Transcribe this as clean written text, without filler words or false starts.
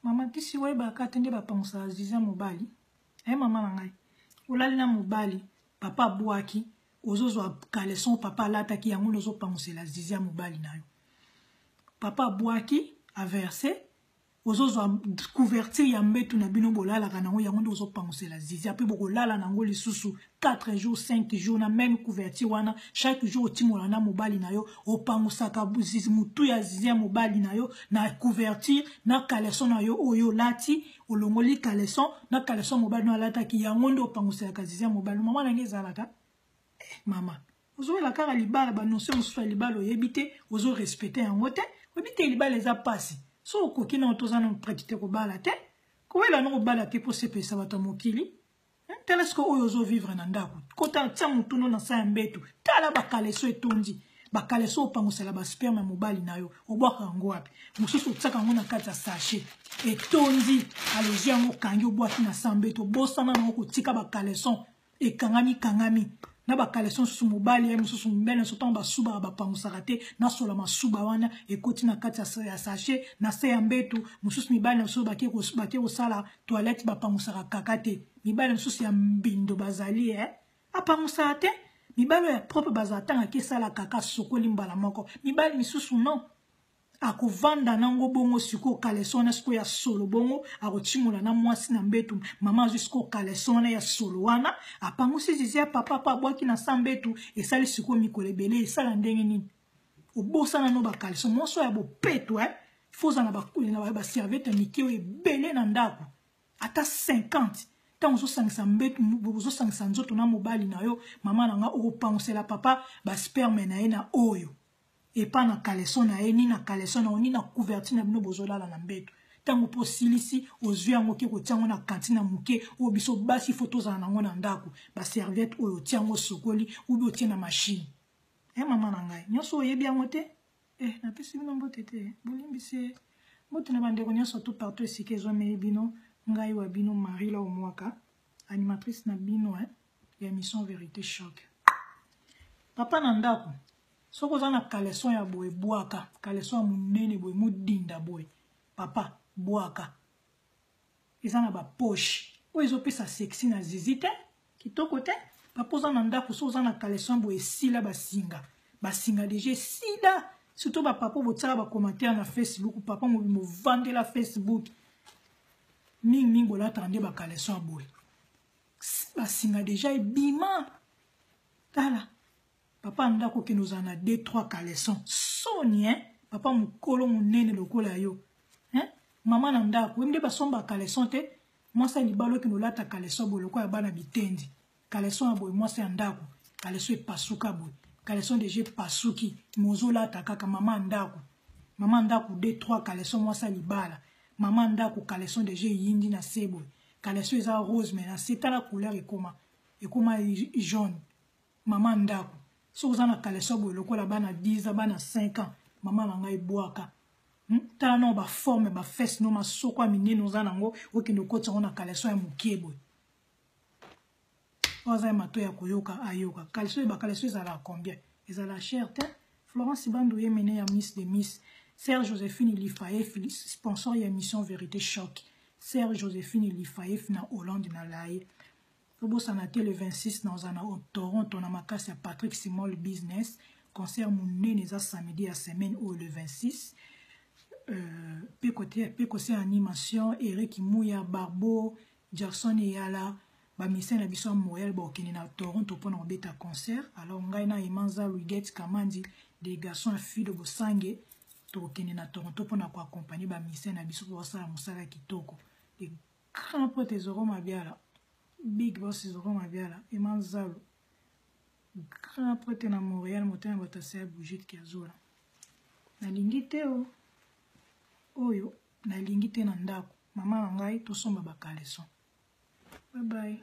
Maman kisi we ba katende ba pangusa Zizi mobali. Maman na ngai. Olali na mobali, papa boaki, ozozwa caleçon papa lataki yango nozo pangusela Zizi mobali na yo. Papa boaki a versé, ozozwa couverture ya mbetu na bino bolala kanango yango nozo pangusela Zizi ape bokolala nango lisusu 4 jours 5 jours na même couverture wana chaque jour timola na mobali na yo opangusaka Zizi mutu ya Zizi mobali na yo na couverture na caleçon na yo oyo lati olongoli caleçon na caleçon mobali na lata ki yango ndo opangusela ka Zizi mobali mama na ngezalaka mama ozo la kara libala ba nonse musu libala oyebite ozo respecter yango te oyebite libala eza pasi so okoki na otozana mpretite kobala te kowela na kobala te po sepesa bato mokili tala siko oyo ozo vivre na ndako kota tia mutuno na sa mbetu tala bakaleso etondi bakaleso opangusela ba sperme mobali na yo obwaka yango wapi mususu tsaka yango na kati ya sachet etondi alozi yango kangi obwaki na sa mbetu bosana na kotika bakaleso ekangami na bakaleson susu mobali ya mususu mbele sotan basuba bapangusaka te na sola masuba wana ekoti na kati ya sachet na se ya mbetu mususu mibali mususu bake kosala toilette bapangusaka kaka te mibali mususu ya mbindo bazali apangusaka te mibali ya propre bazatanga kesala kaka sokoli mbala moko mibali misusu non akovanda nango bongo siko kalesona siko ya solo bongo akochimula na mwasi na mbetu mama jusqu'au kalesona ya solo wana apangusi Zizi papa pa bwaki na sambetu esali siko mikolebele esala ndenge nini obosana no ba kaleson moso ya bopeto foza na bakuli na ba serviette mikio ebele na ndako ata 50 tant ozo sangisa mbetu ozo sangisa nzoto na mobali na yo mama na nga opangusela papa ba sperme na ye na oyo et pas na caleçon na eni na caleçon na oni na couverture na bino bozolala na mbeto tango po silisi ozwi yango ke kotiango na kantine muke o biso basi photos za nango na ndako ba serviette oyo tiango sokoli ou bi otie na machine mama na ngai nyoso oyebi yango te na pesi bino mbote te bolimbisi mbote na bandeko nyonso tout partout esika ezomeli bino ngai wa bino Marie la Omwaka animatrice na bino ya émission Vérité Choc papa na ndako soko za na caleçon ya boye bwaka caleçon ya munene boye mudinda boye papa bwaka eza na ba poche oyo ezopesa sexy na Zizi te kitoko te papa za na ndako so za na caleçon boye sila basinga déjà sila surtout ba papa botsala ba commentaire na Facebook papa mo vendre la Facebook mingi bola tande ba caleçon boye basinga déjà ebima tala papa ndako ki nous en a 2-3 caleçons soni papa mukolo munene lokola yo mama na ndako wemde basomba caleçon te mwasa libalo ki nolata caleçon bo lokola bana bitendi caleçon ya boye mwasa ya ndako caleçon epasuka boye caleçon déjà pasuki mozolata kaka mama ndako 2-3 caleçon mwasa libala mama ndako caleçon déjà yindi na sebo caleçon eza rose mais na c'est la couleur ekoma jaune mama ndako so vous en a caleçon boye lokola bana 10 ans bana 5 ans mama na ngai bwaka tala no ba forme ba fesse no masoko minene ozana ngo okende kotsa ona caleçon ya mukie boye oza mato ya koyoka ayoka caleçon ba caleçon ezala combien ezala cher te Florence Bandouye mené ya Miss de Miss Serge Joséphine Lifaye sponsor ya émission Vérité Choc Serge Joséphine Lifaye na Hollande na laye Robosanaté le 26 dans un au Toronto na makasi ya Patrick Simol Business concert munene za samedi à semaine ou le 26 pe côté animation Eric Mouya Barbo Jackson Eyala ba mission na biso Montréal ba okene na Toronto pour na beta concert alors ngai na Imanza Riget Kamandi des garçons et filles de Bosange to okene na Toronto pour na ko accompagner ba mission na biso pour ça musala kitoko et grand pote Zoro Mabiala Big Boss Zoro Mabiala Imanza grand pote na Montréal motin batasa bougie ki azola na lingite oyo na lingite na ndako mama na ngai tosomba ba caleçon bye bye.